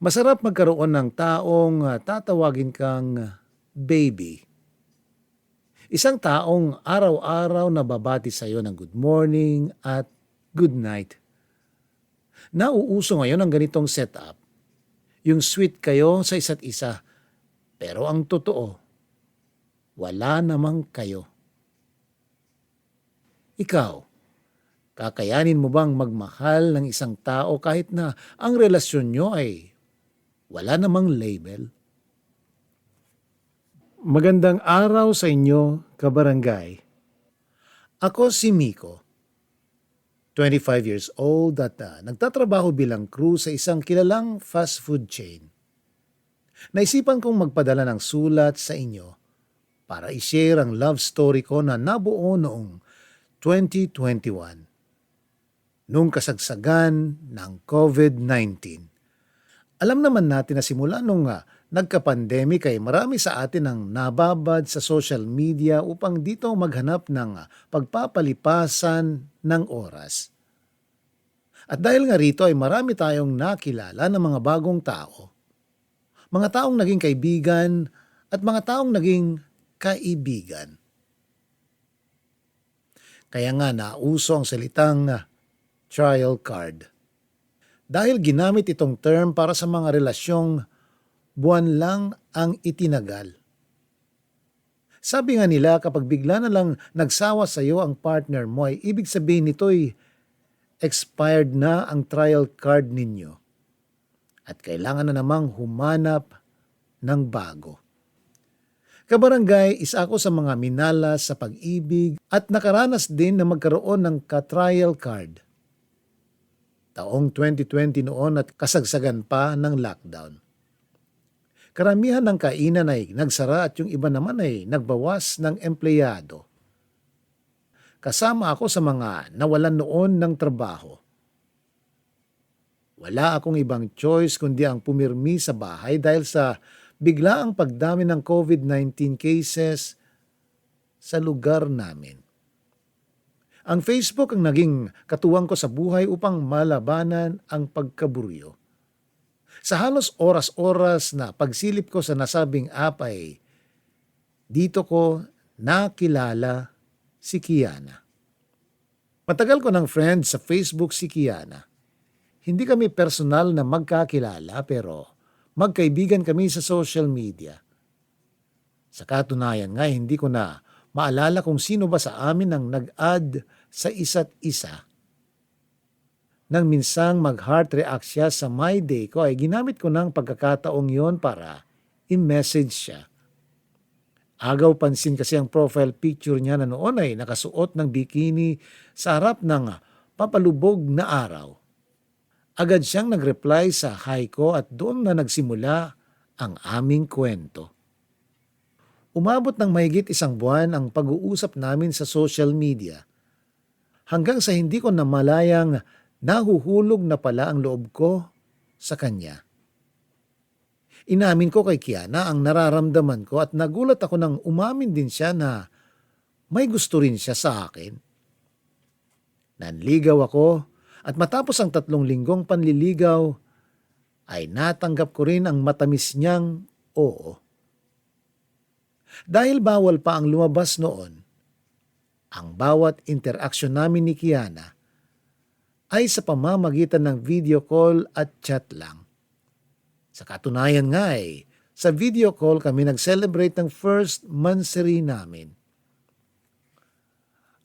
Masarap magkaroon ng taong tatawagin kang baby. Isang taong araw-araw na babati sa iyo ng good morning at good night. Nauuso ngayon ang ganitong setup. Yung sweet kayo sa isa't isa. Pero ang totoo, wala namang kayo. Ikaw, kakayanin mo bang magmahal ng isang tao kahit na ang relasyon nyo ay wala namang label? Magandang araw sa inyo, kabarangay. Ako si Miko, 25 years old at nagtatrabaho bilang crew sa isang kilalang fast food chain. Naisipan kong magpadala ng sulat sa inyo para i-share ang love story ko na nabuo noong 2021, noong kasagsagan ng COVID-19. Alam naman natin na simula nung nagka-pandemic ay marami sa atin ang nababad sa social media upang dito maghanap ng pagpapalipasan ng oras. At dahil nga rito ay marami tayong nakilala ng mga bagong tao. Mga taong naging kaibigan at mga taong naging kaibigan. Kaya nga nauso ang salitang trial card. Dahil ginamit itong term para sa mga relasyong buwan lang ang itinagal. Sabi nga nila kapag bigla na lang nagsawa sa iyo ang partner mo ay ibig sabihin nito'y expired na ang trial card ninyo at kailangan na namang humanap ng bago. Kabarangay, isa ako sa mga minalas sa pag-ibig at nakaranas din na magkaroon ng ka-trial card. Taong 2020 noon at kasagsagan pa ng lockdown. Karamihan ng kainan ay nagsara at yung iba naman ay nagbawas ng empleyado. Kasama ako sa mga nawalan noon ng trabaho. Wala akong ibang choice kundi ang pumirmi sa bahay dahil sa biglaang pagdami ng COVID-19 cases sa lugar namin. Ang Facebook ang naging katuwang ko sa buhay upang malabanan ang pagkaburyo. Sa halos oras-oras na pagsilip ko sa nasabing app ay dito ko nakilala si Kiana. Matagal ko ng friend sa Facebook si Kiana. Hindi kami personal na magkakilala pero magkaibigan kami sa social media. Sa katunayan nga hindi ko na maalala kung sino ba sa amin ang nag-add sa isa't isa. Nang minsang mag-heart react siya sa my day ko ay ginamit ko ng pagkakataong yon para i-message siya. Agaw pansin kasi ang profile picture niya na noon ay nakasuot ng bikini sa harap ng papalubog na araw. Agad siyang nag-reply sa hi ko at doon na nagsimula ang aming kwento. Umabot ng mahigit 1 buwan ang pag-uusap namin sa social media. Hanggang sa hindi ko namalayang nahuhulog na pala ang loob ko sa kanya. Inamin ko kay Kiana ang nararamdaman ko at nagulat ako nang umamin din siya na may gusto rin siya sa akin. Nanligaw ako at matapos ang 3 linggong panliligaw ay natanggap ko rin ang matamis niyang oo. Dahil bawal pa ang lumabas noon, ang bawat interaksyon namin ni Kiana ay sa pamamagitan ng video call at chat lang. Sa katunayan nga sa video call kami nag-celebrate ng first monthsary namin.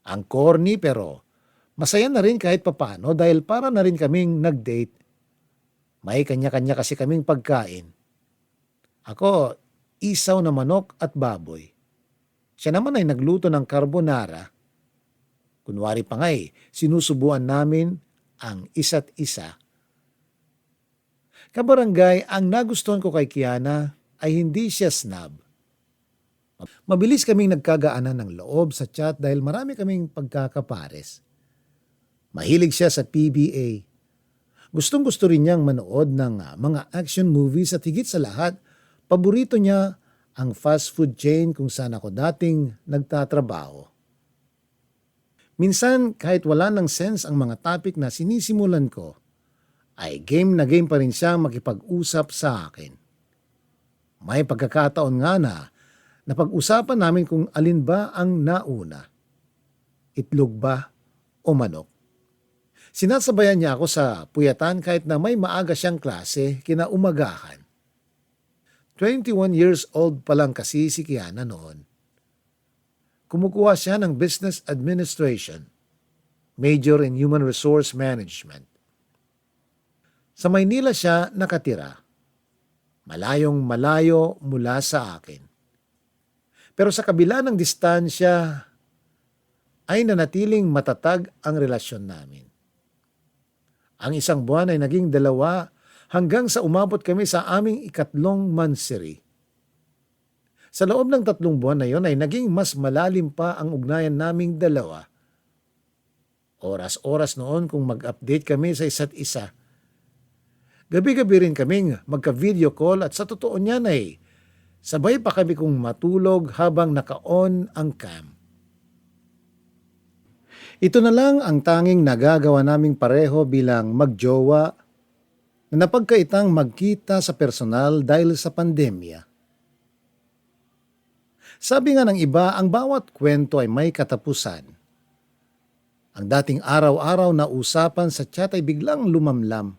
Ang corny pero masaya na rin kahit papano dahil para na rin kaming nag-date. May kanya-kanya kasi kaming pagkain. Ako, isaw na manok at baboy. Siya naman ay nagluto ng carbonara. Kunwari pa nga sinusubuan namin ang isa't isa. Kabarangay, ang nagustuhan ko kay Kiana ay hindi siya snob. Mabilis kaming nagkagaanan ng loob sa chat dahil marami kaming pagkakapares. Mahilig siya sa PBA. Gustong-gusto rin niyang manood ng mga action movies at higit sa lahat, paborito niya ang fast food chain kung saan ako dating nagtatrabaho. Minsan kahit wala ng sense ang mga topic na sinisimulan ko, ay game na game pa rin siyang makipag-usap sa akin. May pagkakataon nga na napag-usapan namin kung alin ba ang nauna, itlog ba o manok. Sinasabayan niya ako sa puyatan kahit na may maaga siyang klase kinaumagahan. 21 years old pa lang kasi si Kiana noon. Kumukuha siya ng Business Administration, major in Human Resource Management. Sa Maynila siya nakatira, malayong malayo mula sa akin. Pero sa kabila ng distansya, ay nanatiling matatag ang relasyon namin. Ang isang buwan ay naging 2 hanggang sa umabot kami sa aming 3 manseri. Sa loob ng 3 buwan na yon ay naging mas malalim pa ang ugnayan naming 2. Oras-oras noon kung mag-update kami sa isa't isa. Gabi-gabi rin kaming magka-video call at sa totoo niyan ay sabay pa kami kung matulog habang naka-on ang cam. Ito na lang ang tanging nagagawa naming pareho bilang magjowa na napagkaitang magkita sa personal dahil sa pandemya. Sabi nga ng iba, ang bawat kwento ay may katapusan. Ang dating araw-araw na usapan sa chat ay biglang lumamlam.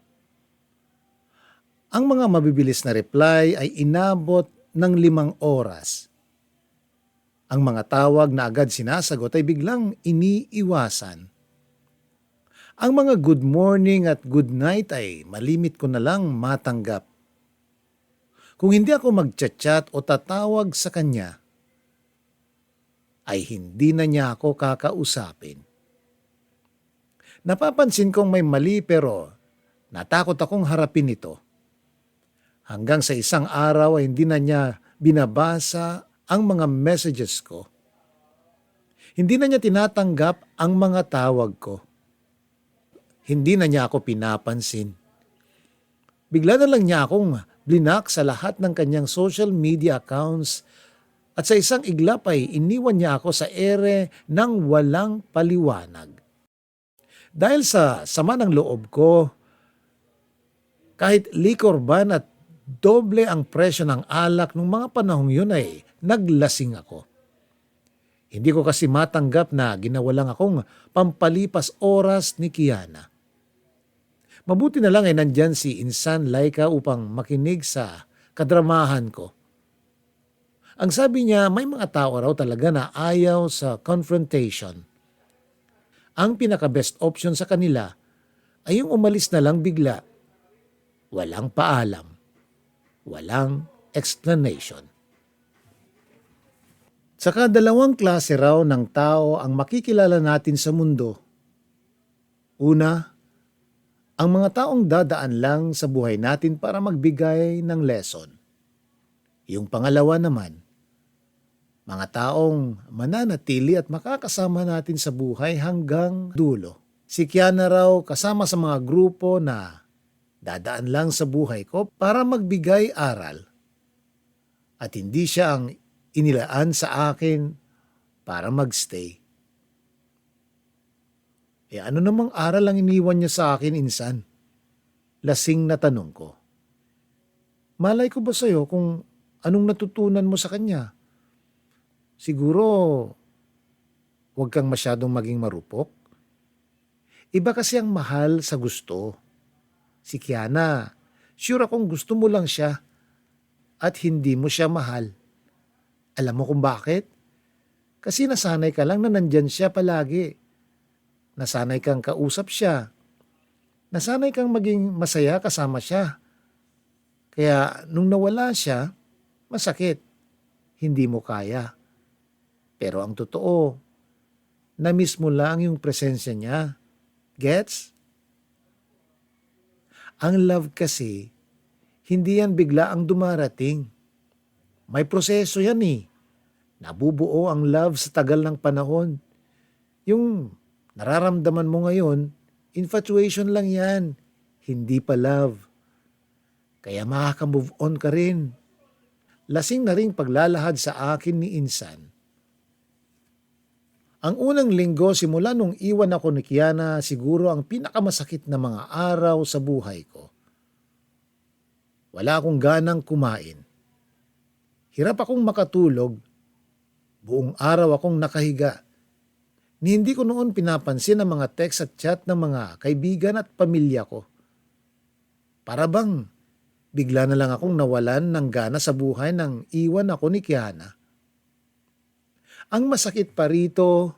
Ang mga mabibilis na reply ay inabot ng 5 oras. Ang mga tawag na agad sinasagot ay biglang iniiwasan. Ang mga good morning at good night ay malimit ko na lang matanggap. Kung hindi ako mag-chat o tatawag sa kanya, ay hindi na niya ako kakausapin. Napapansin kong may mali pero natakot akong harapin ito. Hanggang sa isang araw ay hindi na niya binabasa ang mga messages ko. Hindi na niya tinatanggap ang mga tawag ko. Hindi na niya ako pinapansin. Bigla na lang niya akong blinak sa lahat ng kanyang social media accounts at sa isang iglap ay iniwan niya ako sa ere ng walang paliwanag. Dahil sa sama ng loob ko, kahit liquor ban at doble ang presyo ng alak nung mga panahong yun ay naglasing ako. Hindi ko kasi matanggap na ginawa lang akong pampalipas oras ni Kiana. Mabuti na lang ay nandyan si Insan Laika upang makinig sa kadramahan ko. Ang sabi niya, may mga tao raw talaga na ayaw sa confrontation. Ang pinaka-best option sa kanila ay yung umalis na lang bigla. Walang paalam. Walang explanation. Saka 2 klase raw ng tao ang makikilala natin sa mundo. Una, ang mga taong dadaan lang sa buhay natin para magbigay ng lesson. Yung pangalawa naman, mga taong mananatili at makakasama natin sa buhay hanggang dulo. Si Kiana raw kasama sa mga grupo na dadaan lang sa buhay ko para magbigay aral. At hindi siya ang inilaan sa akin para magstay. Ano namang aral ang iniwan niya sa akin, Insan? Lasing na tanong ko. Malay ko ba sa'yo kung anong natutunan mo sa kanya? Siguro, huwag kang masyadong maging marupok. Iba kasi ang mahal sa gusto. Si Kiana, sure akong gusto mo lang siya at hindi mo siya mahal. Alam mo kung bakit? Kasi nasanay ka lang na nandyan siya palagi. Nasanay kang kausap siya. Nasanay kang maging masaya kasama siya. Kaya nung nawala siya, masakit. Hindi mo kaya. Pero ang totoo, na-miss mo lang yung presensya niya. Gets? Ang love kasi, hindi yan bigla ang dumarating. May proseso yan eh. Nabubuo ang love sa tagal ng panahon. Yung nararamdaman mo ngayon, infatuation lang yan. Hindi pa love. Kaya makaka-move on ka rin. Lasing na rin paglalahad sa akin ni Insan. Ang unang linggo simula nung iwan ako ni Kiana siguro ang pinakamasakit na mga araw sa buhay ko. Wala akong ganang kumain. Hirap akong makatulog. Buong araw akong nakahiga. Ni hindi ko noon pinapansin ang mga text at chat ng mga kaibigan at pamilya ko. Para bang bigla na lang akong nawalan ng gana sa buhay nang iwan ako ni Kiana. Ang masakit pa rito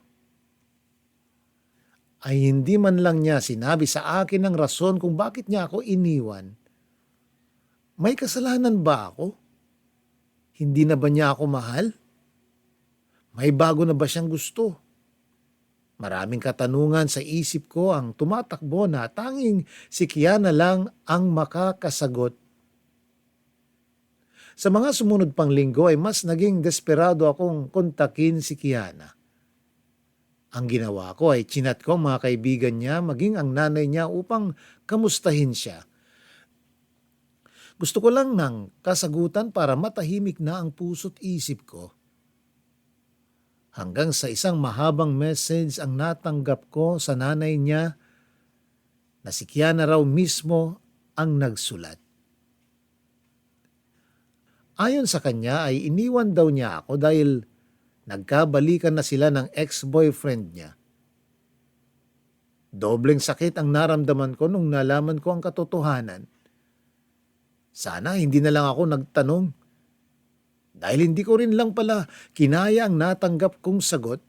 ay hindi man lang niya sinabi sa akin ang rason kung bakit niya ako iniwan. May kasalanan ba ako? Hindi na ba niya ako mahal? May bago na ba siyang gusto? Maraming katanungan sa isip ko ang tumatakbo na tanging si Kiana lang ang makakasagot. Sa mga sumunod pang linggo ay mas naging desperado akong kontakin si Kiana. Ang ginawa ko ay chinat ko ang mga kaibigan niya maging ang nanay niya upang kamustahin siya. Gusto ko lang ng kasagutan para matahimik na ang puso't isip ko. Hanggang sa isang mahabang message ang natanggap ko sa nanay niya na si Kiana raw mismo ang nagsulat. Ayon sa kanya ay iniwan daw niya ako dahil nagkabalikan na sila ng ex-boyfriend niya. Dobleng sakit ang naramdaman ko nung nalaman ko ang katotohanan. Sana hindi na lang ako nagtanong. Dahil hindi ko rin lang pala kinaya ang natanggap kong sagot.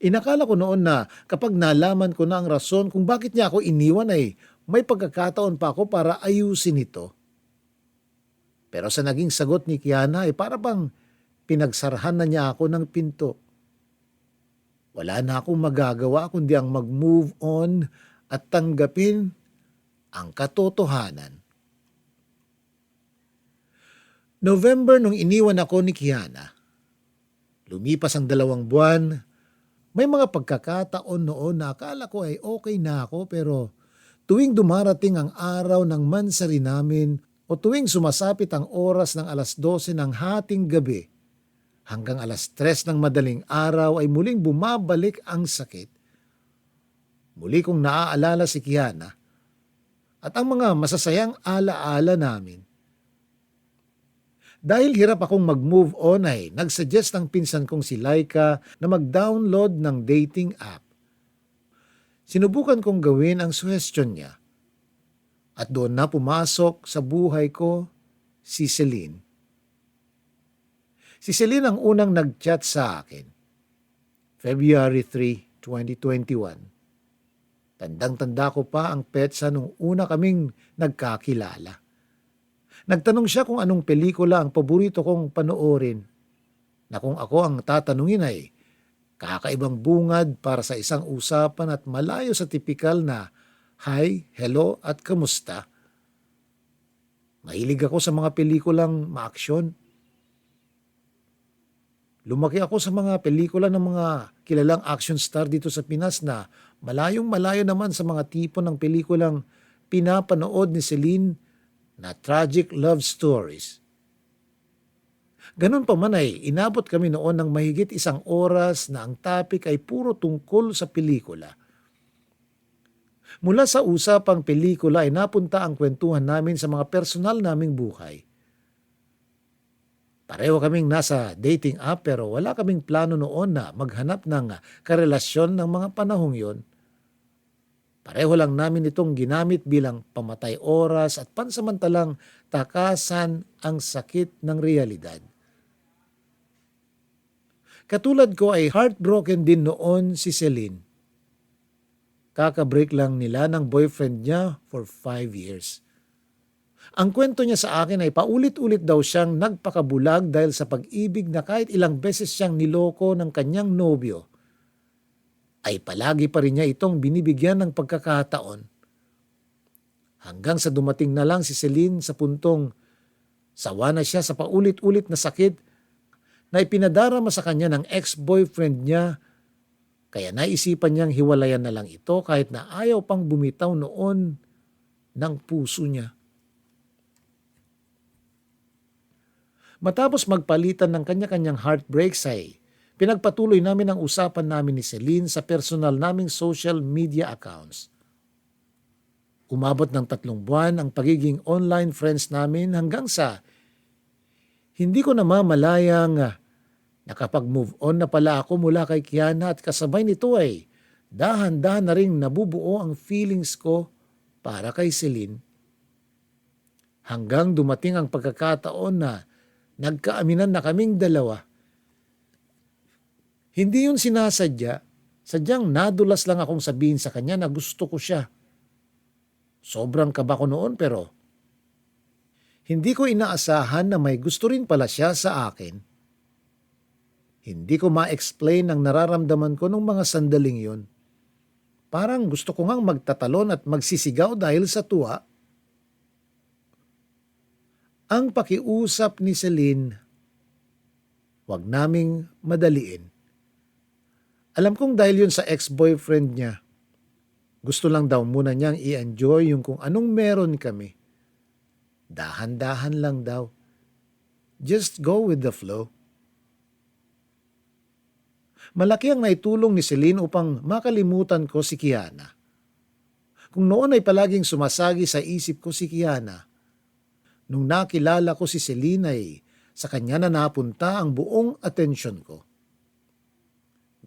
Inakala ko noon na kapag nalaman ko na ang rason kung bakit niya ako iniwan ay may pagkakataon pa ako para ayusin ito. Pero sa naging sagot ni Kiana ay para bang pinagsarahan na niya ako ng pinto. Wala na akong magagawa kundi ang mag-move on at tanggapin ang katotohanan. November nung iniwan ako ni Kiana. Lumipas ang 2 buwan. May mga pagkakataon noon na akala ko ay okay na ako pero tuwing dumarating ang araw ng mansari namin o tuwing sumasapit ang oras ng 12:00 ng hating gabi hanggang 3:00 ng madaling araw ay muling bumabalik ang sakit. Muli kong naaalala si Kiana at ang mga masasayang alaala namin. Dahil hirap akong mag-move on ay nagsuggest ng pinsan kong si Laika na mag-download ng dating app. Sinubukan kong gawin ang suggestion niya. At doon na pumasok sa buhay ko si Celine. Si Celine ang unang nag-chat sa akin. February 3, 2021. Tandang-tanda ko pa ang petsa nung una kaming nagkakilala. Nagtanong siya kung anong pelikula ang paborito kong panoorin. Na kung ako ang tatanungin ay kakaibang bungad para sa isang usapan at malayo sa tipikal na hi, hello at kamusta. Mahilig ako sa mga pelikulang maaksyon. Lumaki ako sa mga pelikula ng mga kilalang action star dito sa Pinas na malayong malayo naman sa mga tipo ng pelikulang pinapanood ni Celine na tragic love stories. Ganun pa man ay inabot kami noon ng mahigit 1 oras na ang topic ay puro tungkol sa pelikula. Mula sa usapang pelikula ay napunta ang kwentuhan namin sa mga personal naming buhay. Pareho kaming nasa dating app pero wala kaming plano noon na maghanap ng karelasyon ng mga panahong yon. Pareho lang namin itong ginamit bilang pamatay oras at pansamantalang takasan ang sakit ng realidad. Katulad ko ay heartbroken din noon si Celine. Kakabreak lang nila ng boyfriend niya for 5 years. Ang kwento niya sa akin ay paulit-ulit daw siyang nagpakabulag dahil sa pag-ibig na kahit ilang beses siyang niloko ng kanyang nobyo, ay palagi pa rin niya itong binibigyan ng pagkakataon. Hanggang sa dumating na lang si Celine sa puntong sawa na siya sa paulit-ulit na sakit na ipinadarama sa kanya ng ex-boyfriend niya, kaya naisipan niyang hiwalayan na lang ito kahit na ayaw pang bumitaw noon ng puso niya. Matapos magpalitan ng kanya-kanyang heartbreaks ay Pinagpatuloy namin ang usapan namin ni Celine sa personal naming social media accounts. Umabot ng 3 buwan ang pagiging online friends namin hanggang sa hindi ko namamalayang nakapag-move on na pala ako mula kay Kiana at kasabay nito ay dahan-dahan na ring nabubuo ang feelings ko para kay Celine. Hanggang dumating ang pagkakataon na nagkaaminan na kaming dalawa. Hindi yun sinasadya, sadyang nadulas lang akong sabihin sa kanya na gusto ko siya. Sobrang kaba ko noon pero hindi ko inaasahan na may gusto rin pala siya sa akin. Hindi ko ma-explain ang nararamdaman ko nung mga sandaling yun. Parang gusto ko ngang magtatalon at magsisigaw dahil sa tuwa. Ang pakiusap ni Celine, wag naming madaliin. Alam kong dahil yun sa ex-boyfriend niya, gusto lang daw muna niyang i-enjoy yung kung anong meron kami. Dahan-dahan lang daw. Just go with the flow. Malaki ang naitulong ni Celine upang makalimutan ko si Kiana. Kung noon ay palaging sumasagi sa isip ko si Kiana, nung nakilala ko si Celine ay sa kanya na napunta ang buong atensyon ko.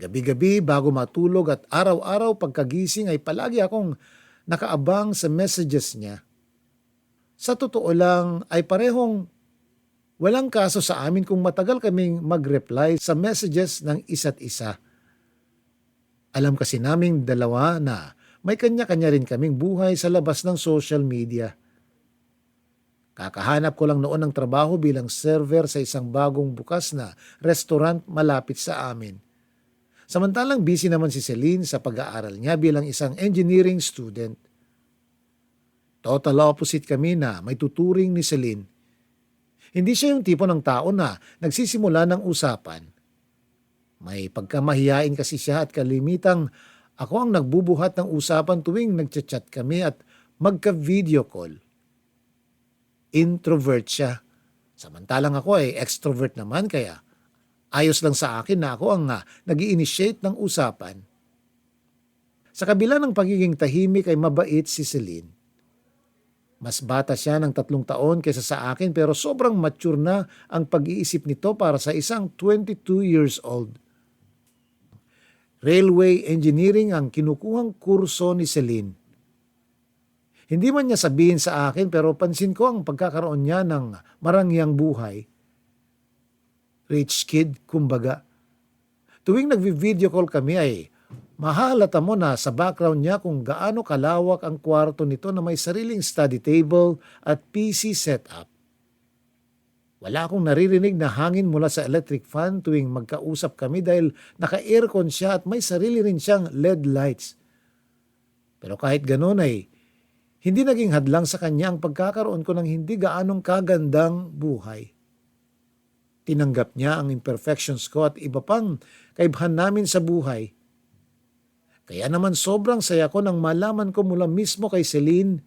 Gabi-gabi bago matulog at araw-araw pagkagising ay palagi akong nakaabang sa messages niya. Sa totoo lang ay parehong walang kaso sa amin kung matagal kaming mag-reply sa messages ng isa't isa. Alam kasi naming dalawa na may kanya-kanya rin kaming buhay sa labas ng social media. Kakahanap ko lang noon ng trabaho bilang server sa isang bagong bukas na restaurant malapit sa amin. Samantalang busy naman si Celine sa pag-aaral niya bilang isang engineering student. Total opposite kami na may tuturing ni Celine. Hindi siya yung tipo ng tao na nagsisimula ng usapan. May pagkamahiyain kasi siya at kalimitang ako ang nagbubuhat ng usapan tuwing nagchat-chat kami at magka-video call. Introvert siya. Samantalang ako ay extrovert naman kaya ayos lang sa akin na ako ang nag-i-initiate ng usapan. Sa kabila ng pagiging tahimik ay mabait si Celine. Mas bata siya ng 3 taon kaysa sa akin pero sobrang mature na ang pag-iisip nito para sa isang 22 years old. Railway engineering ang kinukuhang kurso ni Celine. Hindi man niya sabihin sa akin pero pansin ko ang pagkakaroon niya ng marangyang buhay. Rich kid, kumbaga. Tuwing nagvi-video call kami ay mahalata mo na sa background niya kung gaano kalawak ang kwarto nito na may sariling study table at PC setup. Wala akong naririnig na hangin mula sa electric fan tuwing magkausap kami dahil naka-aircon siya at may sarili rin siyang LED lights. Pero kahit ganoon ay hindi naging hadlang sa kanya ang pagkakaroon ko ng hindi gaanong kagandang buhay. Tinanggap niya ang imperfections ko at iba pang kaibahan namin sa buhay. Kaya naman sobrang saya ko nang malaman ko mula mismo kay Celine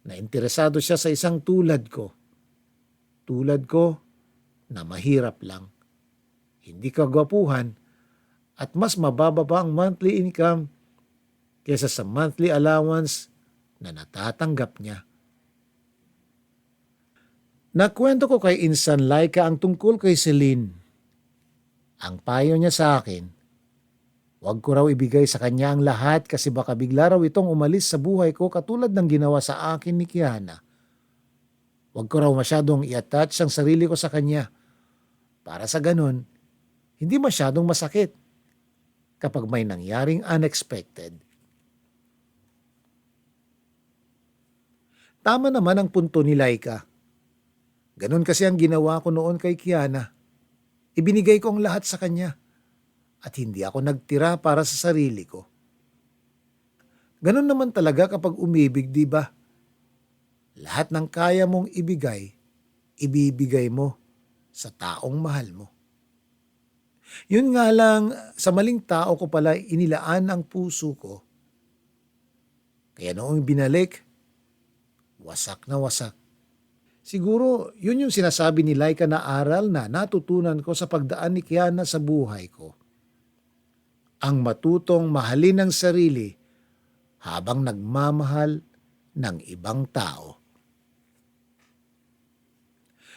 na interesado siya sa isang tulad ko. Tulad ko na mahirap lang, hindi kagwapuhan at mas mababa pa ang monthly income kaysa sa monthly allowance na natatanggap niya. Nakwento ko kay Insan Laika ang tungkol kay Celine. Ang payo niya sa akin, huwag ko raw ibigay sa kanya ang lahat kasi baka bigla raw itong umalis sa buhay ko katulad ng ginawa sa akin ni Kiana. Huwag ko raw masyadong i-attach ang sarili ko sa kanya. Para sa ganun, hindi masyadong masakit kapag may nangyaring unexpected. Tama naman ang punto ni Laika. Ganun kasi ang ginawa ko noon kay Kiana. Ibinigay ko ang lahat sa kanya. At hindi ako nagtira para sa sarili ko. Ganun naman talaga kapag umibig, di ba? Lahat ng kaya mong ibigay, ibibigay mo sa taong mahal mo. Yun nga lang, sa maling tao ko pala inilaan ang puso ko. Kaya noong binalik, wasak na wasak. Siguro, yun yung sinasabi ni Laika na aral na natutunan ko sa pagdaan ni Kiana sa buhay ko. Ang matutong mahalin ang sarili habang nagmamahal ng ibang tao.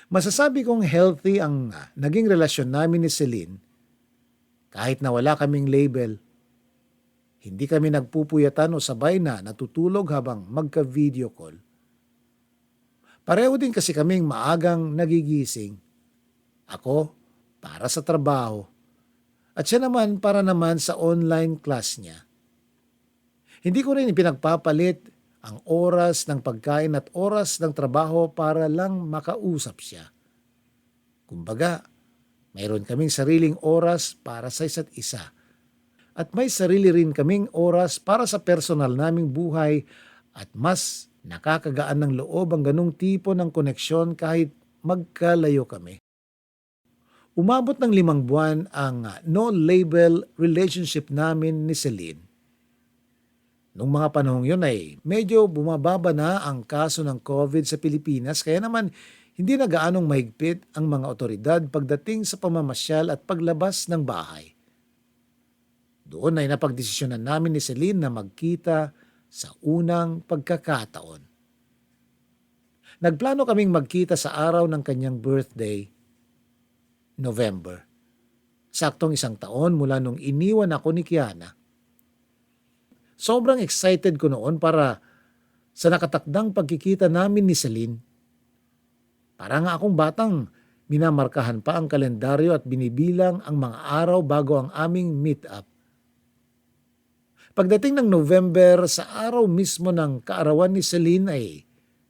Masasabi kong healthy ang naging relasyon namin ni Celine kahit na wala kaming label. Hindi kami nagpupuyatan o sabay na natutulog habang magka-video call. Pareho din kasi kaming maagang nagigising. Ako para sa trabaho at siya naman para naman sa online class niya. Hindi ko rin ipinagpapalit ang oras ng pagkain at oras ng trabaho para lang makausap siya. Kumbaga, mayroon kaming sariling oras para sa isa't isa. At may sarili rin kaming oras para sa personal naming buhay at mas nakakagaan ng loob ang ganung tipo ng koneksyon kahit magkalayo kami. Umabot ng 5 buwan ang no-label relationship namin ni Celine. Nung mga panahong yun ay medyo bumababa na ang kaso ng COVID sa Pilipinas kaya naman hindi na gaanong mahigpit ang mga otoridad pagdating sa pamamasyal at paglabas ng bahay. Doon ay napagdesisyonan namin ni Celine na magkita sa unang pagkakataon. Nagplano kaming magkita sa araw ng kanyang birthday, November. Saktong 1 taon mula nung iniwan ako ni Kiana. Sobrang excited ko noon para sa nakatakdang pagkikita namin ni Celine. Para nga akong batang minamarkahan pa ang kalendaryo at binibilang ang mga araw bago ang aming meet-up. Pagdating ng November, sa araw mismo ng kaarawan ni Celine ay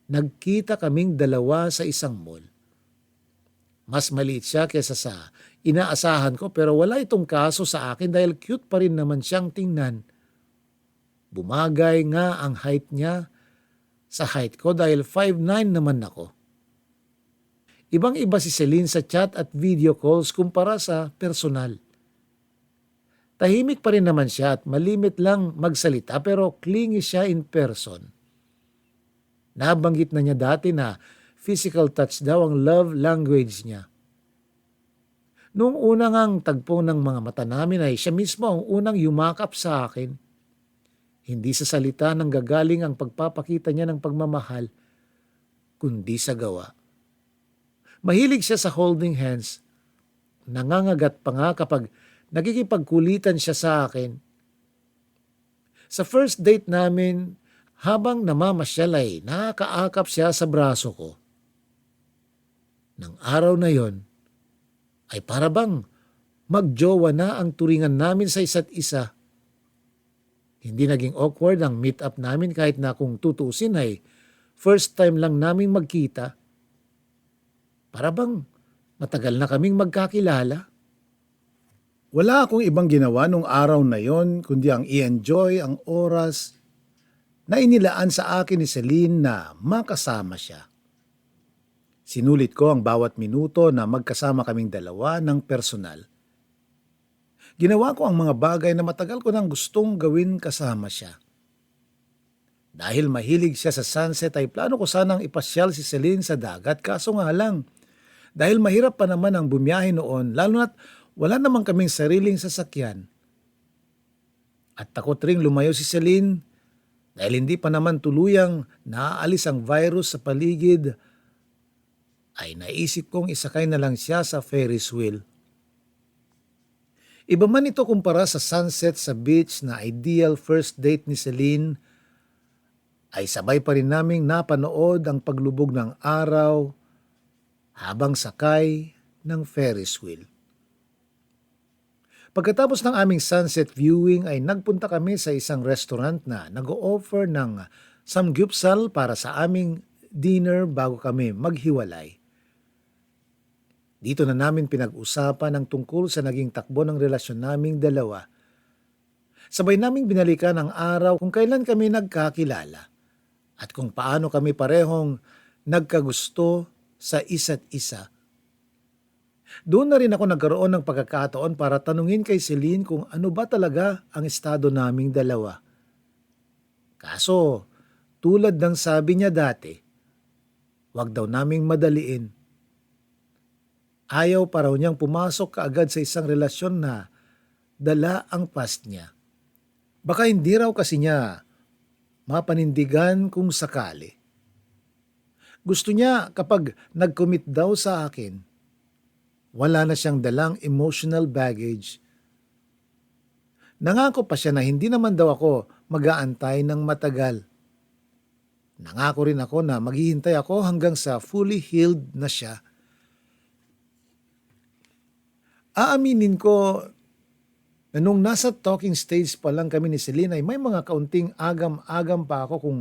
nagkita kaming dalawa sa isang mall. Mas maliit siya kaysa sa inaasahan ko pero wala itong kaso sa akin dahil cute pa rin naman siyang tingnan. Bumagay nga ang height niya sa height ko dahil 5'9" naman ako. Ibang-iba si Celine sa chat at video calls kumpara sa personal. Tahimik pa rin naman siya at malimit lang magsalita pero clingy siya in person. Nabanggit na niya dati na physical touch daw ang love language niya. Noong unang ang tagpo ng mga mata namin ay siya mismo ang unang yumakap sa akin. Hindi sa salita nang gagaling ang pagpapakita niya ng pagmamahal, kundi sa gawa. Mahilig siya sa holding hands. Nangangagat pa nga kapag nagkikipagkulitan siya sa akin. Sa first date namin, habang namamasyal ay nakakaakap siya sa braso ko. Nang araw na yon, ay para bang magjowa na ang turingan namin sa isa't isa. Hindi naging awkward ang meet-up namin kahit na kung tutusin ay first time lang namin magkita. Para bang matagal na kaming magkakilala. Wala akong ibang ginawa nung araw na yon kundi ang i-enjoy ang oras na inilaan sa akin ni Celine na makasama siya. Sinulit ko ang bawat minuto na magkasama kaming dalawa ng personal. Ginawa ko ang mga bagay na matagal ko nang gustong gawin kasama siya. Dahil mahilig siya sa sunset ay plano ko sanang ipasyal si Celine sa dagat kaso nga lang. Dahil mahirap pa naman ang bumiyahe noon lalo na't wala namang kaming sariling sasakyan. At takot ring lumayo si Celine dahil hindi pa naman tuluyang naaalis ang virus sa paligid ay naisip kong isakay na lang siya sa Ferris wheel. Iba man ito kumpara sa sunset sa beach na ideal first date ni Celine, ay sabay pa rin naming napanood ang paglubog ng araw habang sakay ng Ferris wheel. Pagkatapos ng aming sunset viewing ay nagpunta kami sa isang restaurant na nag-o-offer ng samgyupsal para sa aming dinner bago kami maghiwalay. Dito na namin pinag-usapan ang tungkol sa naging takbo ng relasyon naming dalawa. Sabay naming binalikan ang araw kung kailan kami nagkakilala at kung paano kami parehong nagkagusto sa isa't isa. Doon na rin ako nagkaroon ng pagkakataon para tanungin kay Celine kung ano ba talaga ang estado naming dalawa. Kaso, tulad ng sabi niya dati, Huwag daw naming madaliin. Ayaw pa raw niyang pumasok kaagad sa isang relasyon na dala ang past niya. Baka hindi raw kasi niya mapanindigan kung sakali. Gusto niya kapag nag-commit daw sa akin, wala na siyang dalang emotional baggage. Nangako pa siya na hindi naman daw ako mag-aantay ng matagal. Nangako rin ako na maghihintay ako hanggang sa fully healed na siya. Aaminin ko na nung nasa talking stage pa lang kami ni Celine ay may mga kaunting agam-agam pa ako kung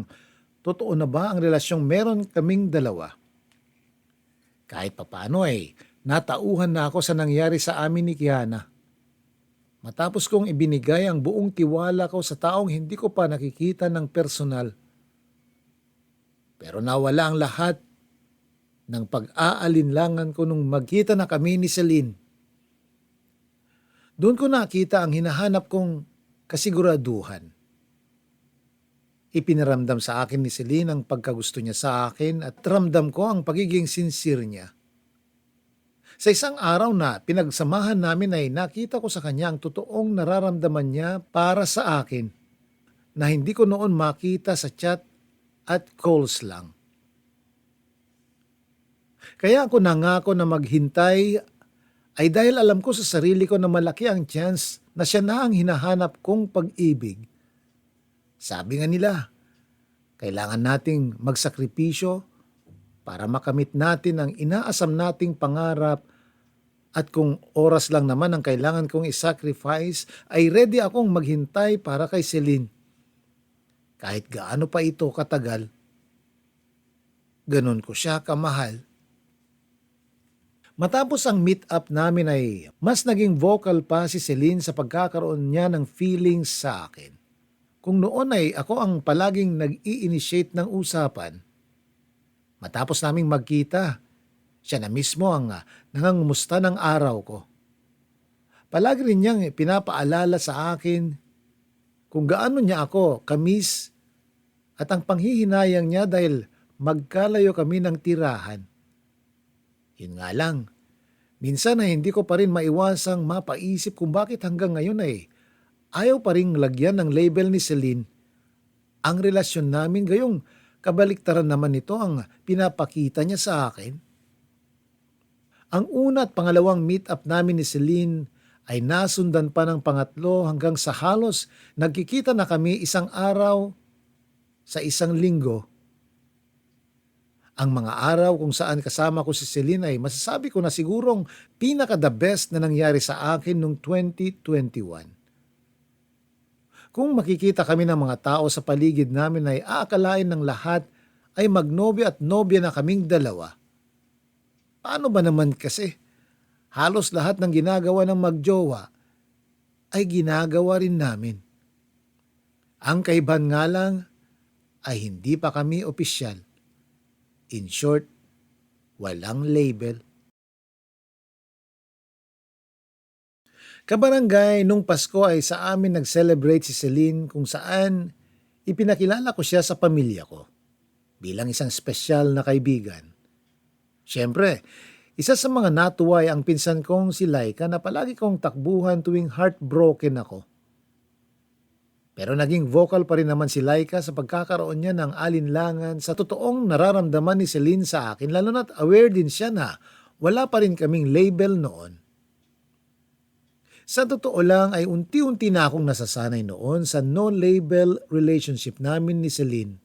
totoo na ba ang relasyong meron kaming dalawa. Kahit papaano ay natauhan na ako sa nangyari sa amin ni Kiana. Matapos kong ibinigay ang buong tiwala ko sa taong hindi ko pa nakikita ng personal. Pero nawala ang lahat ng pag-aalinlangan ko nung magkita na kami ni Celine. Doon ko nakita ang hinahanap kong kasiguraduhan. Ipinaramdam sa akin ni Celine ang pagkagusto niya sa akin at ramdam ko ang pagiging sincere niya. Sa isang araw na pinagsamahan namin ay nakita ko sa kanya ang totoong nararamdaman niya para sa akin na hindi ko noon makita sa chat at calls lang. Kaya ako nangako na maghintay ay dahil alam ko sa sarili ko na malaki ang chance na siya na ang hinahanap kong pag-ibig. Sabi nga nila, kailangan nating magsakripisyo para makamit natin ang inaasam nating pangarap at kung oras lang naman ang kailangan kong isacrifice ay ready akong maghintay para kay Celine. Kahit gaano pa ito katagal, ganun ko siya kamahal. Matapos ang meet-up namin ay mas naging vocal pa si Celine sa pagkakaroon niya ng feelings sa akin. Kung noon ay ako ang palaging nag-i-initiate ng usapan, matapos naming magkita, siya na mismo ang nangangumusta ng araw ko. Palagi rin niyang pinapaalala sa akin kung gaano niya ako kamiss at ang panghihinayang niya dahil magkalayo kami ng tirahan. Yun nga lang, minsan ay hindi ko pa rin maiwasang mapaisip kung bakit hanggang ngayon ay ayaw pa rin lagyan ng label ni Celine ang relasyon namin gayong kabaliktaran naman nito ang pinapakita niya sa akin. Ang una at pangalawang meet-up namin ni Celine ay nasundan pa ng pangatlo hanggang sa halos nagkikita na kami isang araw sa isang linggo. Ang mga araw kung saan kasama ko si Celine ay masasabi ko na sigurong pinaka-the best na nangyari sa akin noong 2021. Kung makikita kami ng mga tao sa paligid namin ay aakalain ng lahat ay magnobya at nobya na kaming dalawa. Paano ba naman kasi? Halos lahat ng ginagawa ng magjowa ay ginagawa rin namin. Ang kaibahan nga lang ay hindi pa kami opisyal. In short, walang label. Kabarangay, nung Pasko ay sa amin nag-celebrate si Celine kung saan ipinakilala ko siya sa pamilya ko bilang isang espesyal na kaibigan. Siyempre, isa sa mga natuwa ay ang pinsan kong si Laika na palagi kong takbuhan tuwing heartbroken ako. Pero naging vocal pa rin naman si Laika sa pagkakaroon niya ng alinlangan sa totoong nararamdaman ni Celine sa akin, lalo na't aware din siya na wala pa rin kaming label noon. Sa totoo lang ay unti-unti na akong nasasanay noon sa no-label relationship namin ni Celine.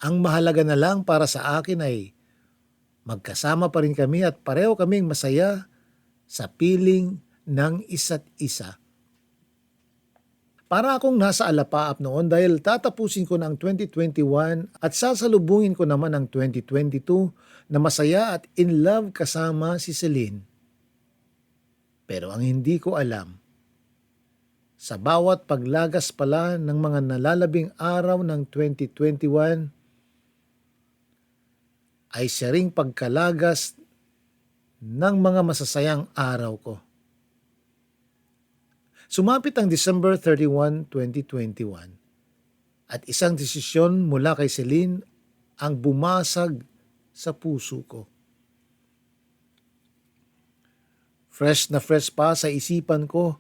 Ang mahalaga na lang para sa akin ay magkasama pa rin kami at pareho kaming masaya sa piling ng isa't isa. Para akong nasa alapaap noon dahil tatapusin ko na ang 2021 at sasalubungin ko naman ang 2022 na masaya at in love kasama si Celine. Pero ang hindi ko alam, sa bawat paglagas pala ng mga nalalabing araw ng 2021, ay siya ring pagkalagas ng mga masasayang araw ko. Sumapit ang December 31, 2021 at isang desisyon mula kay Celine ang bumasag sa puso ko. Fresh na fresh pa sa isipan ko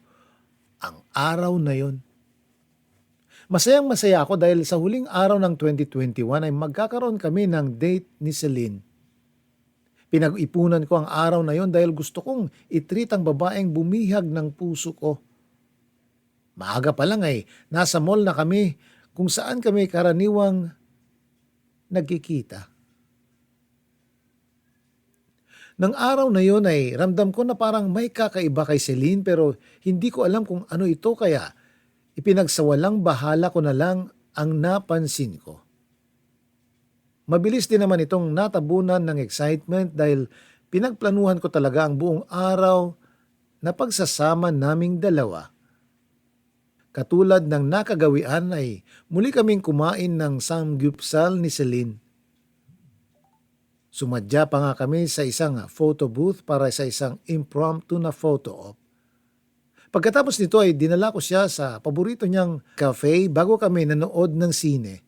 ang araw na yon. Masayang masaya ako dahil sa huling araw ng 2021 ay magkakaroon kami ng date ni Celine. Pinag-ipunan ko ang araw na yon dahil gusto kong i-treat ang babaeng bumihag ng puso ko. Maaga pa lang ay nasa mall na kami kung saan kami karaniwang nagkikita. Nang araw na yon ay ramdam ko na parang may kakaiba kay Celine pero hindi ko alam kung ano ito kaya ipinagsawalang bahala ko na lang ang napansin ko. Mabilis din naman itong natabunan ng excitement dahil pinagplanuhan ko talaga ang buong araw na pagsasama naming dalawa. Katulad ng nakagawian ay muli kaming kumain ng samgyupsal ni Celine. Sumadya pa nga kami sa isang photo booth para sa isang impromptu na photo op. Pagkatapos nito ay dinala ko siya sa paborito niyang cafe bago kami nanood ng sine.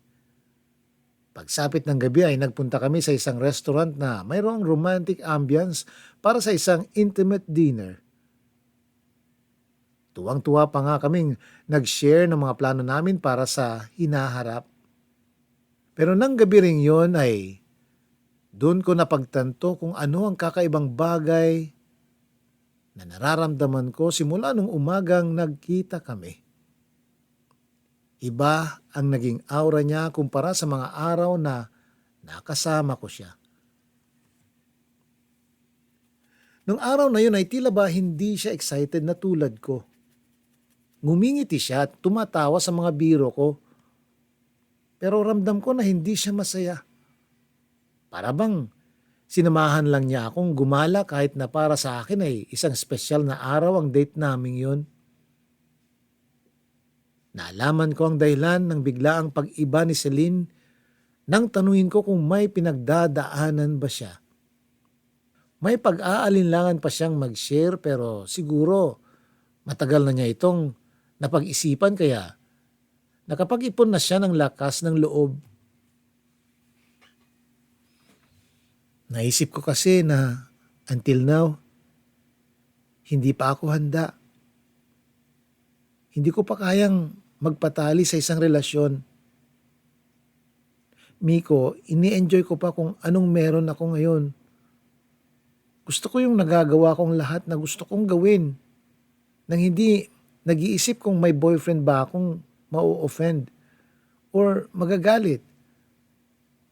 Pagsapit ng gabi ay nagpunta kami sa isang restaurant na mayroong romantic ambience para sa isang intimate dinner. Tuwang-tuwa pa nga kaming nag-share ng mga plano namin para sa hinaharap. Pero nang gabi ring yon ay doon ko napagtanto kung ano ang kakaibang bagay na nararamdaman ko simula nung umagang nagkita kami. Iba ang naging aura niya kumpara sa mga araw na nakasama ko siya. Nung araw na yun ay tila ba hindi siya excited na tulad ko. Ngumingiti siya at tumatawa sa mga biro ko. Pero ramdam ko na hindi siya masaya. Para bang sinamahan lang niya akong gumala kahit na para sa akin ay isang espesyal na araw ang date naming yun. Naalaman ko ang dahilan ng biglaang pag-iba ni Celine nang tanungin ko kung may pinagdadaanan ba siya. May pag-aalinlangan pa siyang mag-share pero siguro matagal na niya itong napag-isipan kaya nakapag-ipon na siya ng lakas ng loob. Naisip ko kasi na until now, hindi pa ako handa. Hindi ko pa kayang magpatali sa isang relasyon. Miko, ini-enjoy ko pa kung anong meron ako ngayon. Gusto ko yung nagagawa kong lahat na gusto kong gawin. Nang hindi nag-iisip kung may boyfriend ba akong mau-offend or magagalit.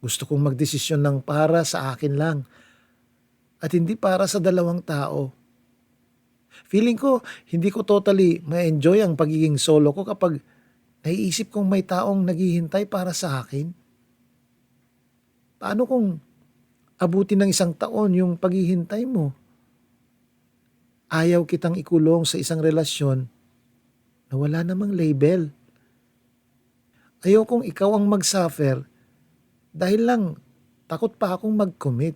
Gusto kong magdesisyon ng para sa akin lang at hindi para sa dalawang tao. Feeling ko, hindi ko totally ma-enjoy ang pagiging solo ko kapag naiisip kong may taong naghihintay para sa akin. Paano kung abutin ng 1 taon yung paghihintay mo? Ayaw kitang ikulong sa isang relasyon na wala namang label. Ayaw kong ikaw ang mag-suffer dahil lang takot pa akong mag-commit.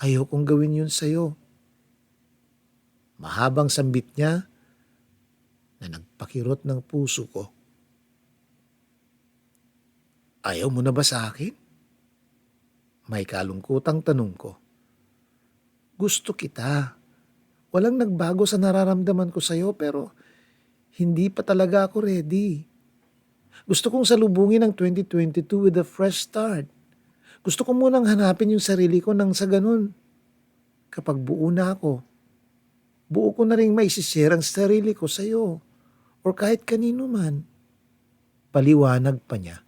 Ayaw kong gawin yun sa'yo. Mahabang sambit niya na nagpakirot ng puso ko. Ayaw mo na ba sa akin? May kalungkutang tanong ko. Gusto kita. Walang nagbago sa nararamdaman ko sa'yo pero hindi pa talaga ako ready. Gusto kong salubungin ang 2022 with a fresh start. Gusto ko munang hanapin yung sarili ko nang sa ganun. Kapag buo na ako, buo ko na rin maisishare ang sarili ko sa'yo or kahit kanino man. Paliwanag pa niya.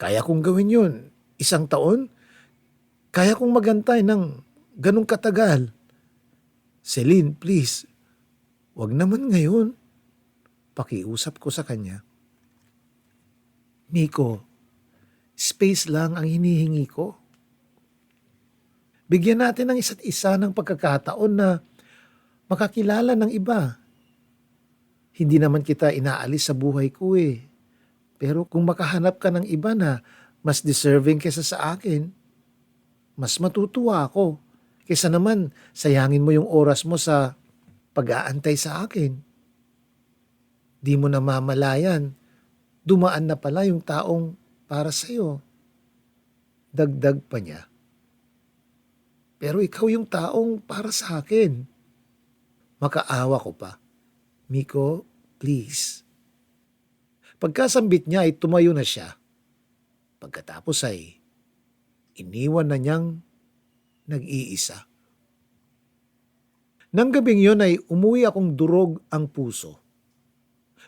Kaya kong gawin yun. 1 taon? Kaya kong magantay ng ganong katagal. Celine, please, wag naman ngayon. Pakiusap ko sa kanya. Miko, space lang ang hinihingi ko. Bigyan natin ng isa't isa ng pagkakataon na makakilala ng iba. Hindi naman kita inaalis sa buhay ko eh. Pero kung makahanap ka ng iba na mas deserving kesa sa akin, mas matutuwa ako. Kesa naman sayangin mo yung oras mo sa pag-aantay sa akin. Di mo na mamalayan, dumaan na pala yung taong para sa'yo. Dagdag pa niya, pero ikaw yung taong para sa akin. Makaawa ko pa. Miko, please. Pagkasambit niya ay tumayo na siya. Pagkatapos ay iniwan na niyang nag-iisa. Nang gabing yun ay umuwi akong durog ang puso.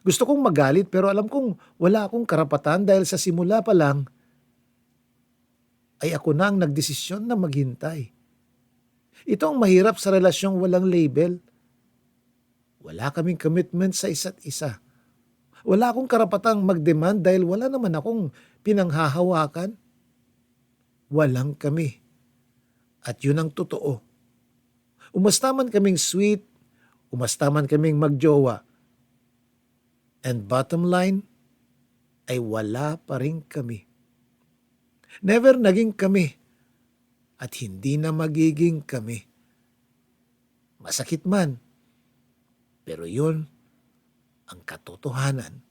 Gusto kong magalit pero alam kong wala akong karapatan dahil sa simula pa lang ay ako na ang nagdesisyon na maghintay. Ito ang mahirap sa relasyong walang label. Wala kaming commitment sa isa't isa. Wala akong karapatang mag-demand dahil wala naman akong pinanghahawakan. Walang kami. At yun ang totoo. Umasta man kaming sweet, umasta man kaming magjowa. And bottom line, ay wala pa rin kami. Never naging kami. At hindi na magiging kami. Masakit man, pero yun ang katotohanan.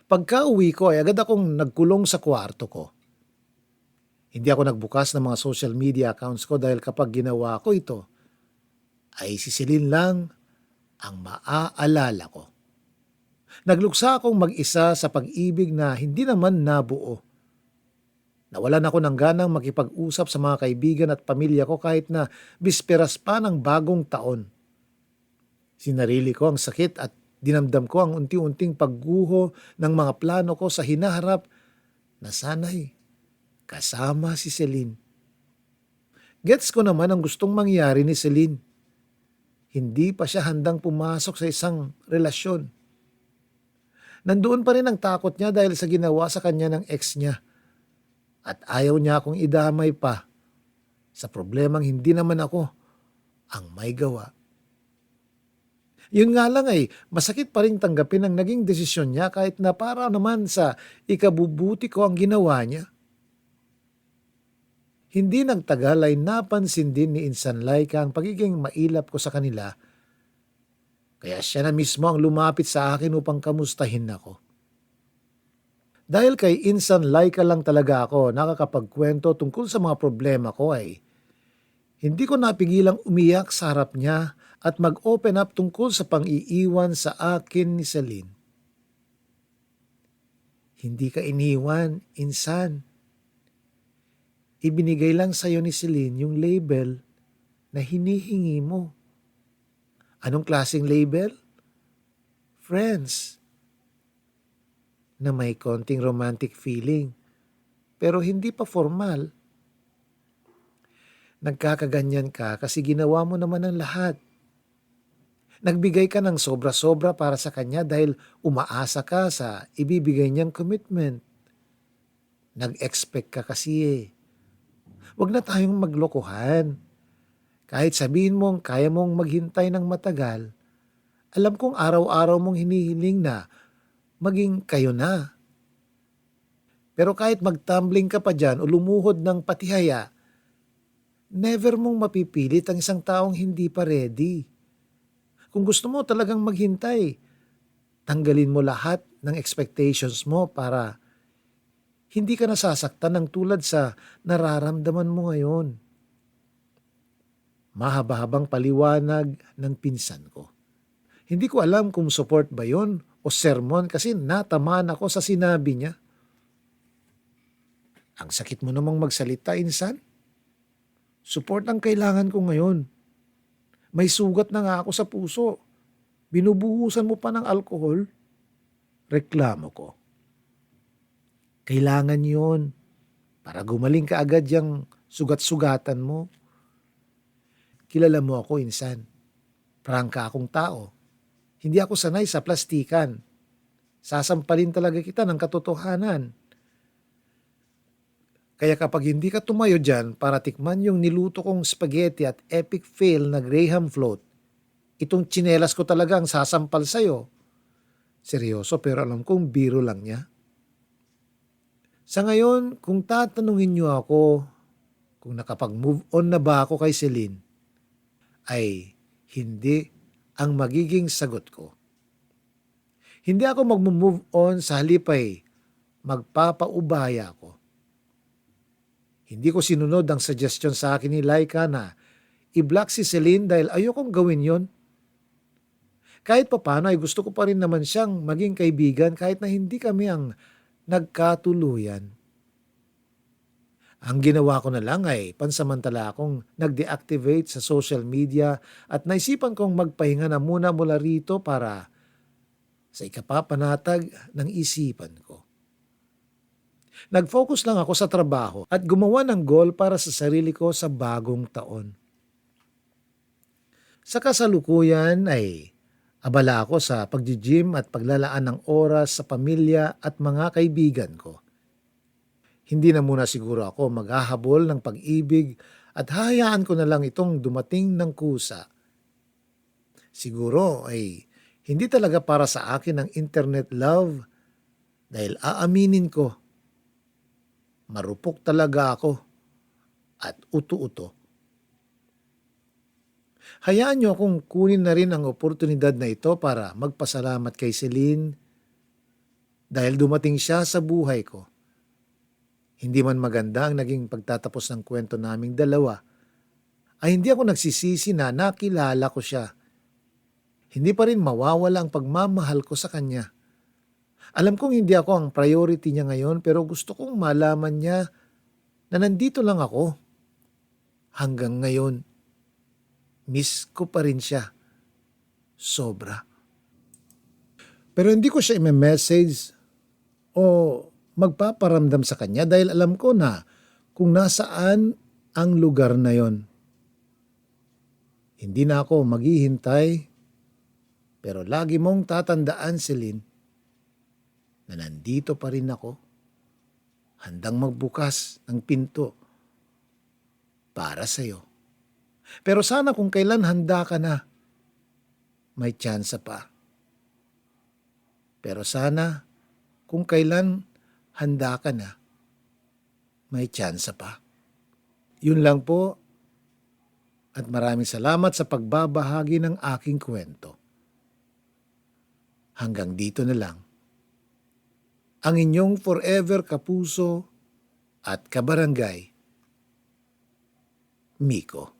Pagka-uwi ko ay agad akong nagkulong sa kwarto ko. Hindi ako nagbukas ng mga social media accounts ko dahil kapag ginawa ko ito, ay sisilin lang ang maaalala ko. Nagluksa akong mag-isa sa pag-ibig na hindi naman nabuo. Nawalan ako ng ganang makipag-usap sa mga kaibigan at pamilya ko kahit na bisperas pa ng bagong taon. Sinarili ko ang sakit at dinamdam ko ang unti-unting pagguho ng mga plano ko sa hinaharap na sana'y kasama si Celine. Gets ko naman ang gustong mangyari ni Celine. Hindi pa siya handang pumasok sa isang relasyon. Nandoon pa rin ang takot niya dahil sa ginawa sa kanya ng ex niya. At ayaw niya akong idamay pa sa problemang hindi naman ako ang may gawa. Yun nga lang ay masakit pa rin tanggapin ang naging desisyon niya kahit na para naman sa ikabubuti ko ang ginawa niya. Hindi nagtagal ay napansin din ni Insan Laika ang pagiging mailap ko sa kanila. Kaya siya na mismo ang lumapit sa akin upang kamustahin ako. Dahil kay Insan Laika lang talaga ako nakakapagkwento tungkol sa mga problema ko ay hindi ko napigilang umiyak sa harap niya at mag-open up tungkol sa pang-iiwan sa akin ni Celine. Hindi ka iniwan, Insan. Ibinigay lang sa'yo ni Celine yung label na hinihingi mo. Anong klaseng label? Friends. Na may konting romantic feeling, pero hindi pa formal. Nagkakaganyan ka kasi ginawa mo naman ang lahat. Nagbigay ka ng sobra-sobra para sa kanya dahil umaasa ka sa ibibigay niyang commitment. Nag-expect ka kasi eh. Huwag na tayong maglokohan. Kahit sabihin mong kaya mong maghintay ng matagal, alam kong araw-araw mong hinihiling na maging kayo na. Pero kahit magtumbling ka pa dyan o lumuhod ng patihaya, never mong mapipilit ang isang taong hindi pa ready. Kung gusto mo talagang maghintay, tanggalin mo lahat ng expectations mo para hindi ka nasasaktan ng tulad sa nararamdaman mo ngayon. Mahaba-habang paliwanag ng pinsan ko. Hindi ko alam kung support ba yon o sermon kasi natamaan ako sa sinabi niya. Ang sakit mo namang magsalita, Insan. Support ang kailangan ko ngayon. May sugat na nga ako sa puso. Binubuhusan mo pa ng alkohol. Reklamo ko. Kailangan yon para gumaling ka agad yung sugat-sugatan mo. Kilala mo ako, Insan. Prangka akong tao. Hindi ako sanay sa plastikan. Sasampalin talaga kita ng katotohanan. Kaya kapag hindi ka tumayo dyan para tikman yung niluto kong spaghetti at epic fail na Graham float, itong tsinelas ko talaga ang sasampal sa'yo. Seryoso pero alam kong biro lang niya. Sa ngayon, kung tatanungin niyo ako kung nakapag-move on na ba ako kay Celine, ay hindi ang magiging sagot ko. Hindi ako mag-move on sa halip ay magpapaubaya ko. Hindi ko sinunod ang suggestion sa akin ni Laika na i-block si Celine dahil ayokong gawin yon. Kahit papano ay gusto ko pa rin naman siyang maging kaibigan kahit na hindi kami ang nagkatuluyan. Ang ginawa ko na lang ay pansamantala akong nag-deactivate sa social media at naisipan kong magpahinga na muna mula rito para sa ikapapanatag ng isipan ko. Nag-focus lang ako sa trabaho at gumawa ng goal para sa sarili ko sa bagong taon. Sa kasalukuyan ay abala ako sa pag-gym at paglalaan ng oras sa pamilya at mga kaibigan ko. Hindi na muna siguro ako maghahabol ng pag-ibig at hahayaan ko na lang itong dumating ng kusa. Siguro ay hindi talaga para sa akin ang internet love dahil aaminin ko, marupok talaga ako at uto-uto. Hayaan niyo akong kunin na rin ang oportunidad na ito para magpasalamat kay Celine dahil dumating siya sa buhay ko. Hindi man maganda ang naging pagtatapos ng kwento naming dalawa, ay hindi ako nagsisisi na nakilala ko siya. Hindi pa rin mawawala ang pagmamahal ko sa kanya. Alam kong hindi ako ang priority niya ngayon pero gusto kong malaman niya na nandito lang ako. Hanggang ngayon, miss ko pa rin siya. Sobra. Pero hindi ko siya i-message o magpaparamdam sa kanya dahil alam ko na kung nasaan ang lugar na yon. Hindi na ako maghihintay pero lagi mong tatandaan, Celine, na nandito pa rin ako, handang magbukas ng pinto para sa'yo. Pero sana kung kailan handa ka na, may tsansa pa. Pero sana kung kailan handa ka na, may tsansa pa. Yun lang po at maraming salamat sa pagbabahagi ng aking kwento. Hanggang dito na lang. Ang inyong forever kapuso at kabarangay, Miko.